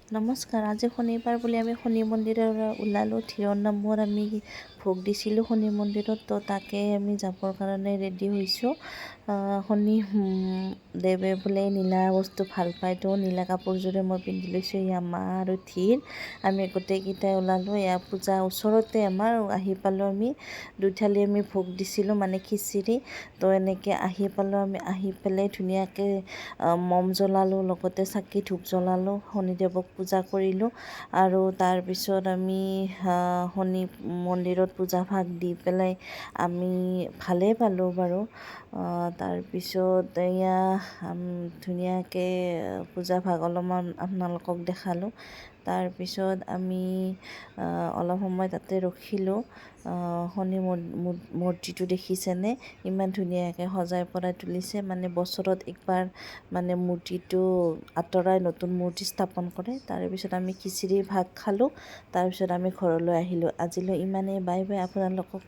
নমস্কাৰ। আজি শনিবাৰ বুলি আমি শনি মন্দিৰৰ ওলালোঁ। থিৰণ নামৰ আমি ভোগ দিছিলোঁ শনি মন্দিৰত, তো তাকে আমি যাবৰ কাৰণে ৰেডি হৈছোঁ। শনি দেৱে বোলে নীলা বস্তু ভাল পায়, তো নীলা কাপোৰযোৰে মই পিন্ধি লৈছোঁ। এয়া মা আৰু ধীৰ আমি গোটেইকেইটাই ওলালোঁ। এয়া পূজা ওচৰতে আমাৰ আহি পালোঁ। আমি দুইথালি আমি ভোগ দিছিলোঁ, মানে খিচিৰি। তো এনেকৈ আহি পালোঁ। আমি আহি পেলাই ধুনীয়াকৈ মম জ্বলালোঁ, লগতে চাকি ধূপ জ্বলালোঁ, শনিদেৱক পূজা কৰিলোঁ। আৰু তাৰপিছত আমি শনি মন্দিৰত পূজা ভাগ দি পেলাই আমি ভালেই পালোঁ বাৰু। তাৰপিছত এয়া ধুনীয়াকৈ পূজা ভাগ অলপমান আপোনালোকক দেখালোঁ। তাৰপিছত আমি অলপ সময় তাতে ৰখিলোঁ। শনি মূৰ্তিটো দেখিছেনে, ইমান ধুনীয়াকৈ সজাই পৰাই তুলিছে। মানে বছৰত একবাৰ মানে মূৰ্তিটো আঁতৰাই নতুন মূৰ্তি স্থাপন কৰে। তাৰপিছত আমি খিচিৰি ভাগ খালোঁ। তাৰপিছত আমি ঘৰলৈ আহিলোঁ। আজিলৈ ইমানেই। Bye bye. আপোনালোকক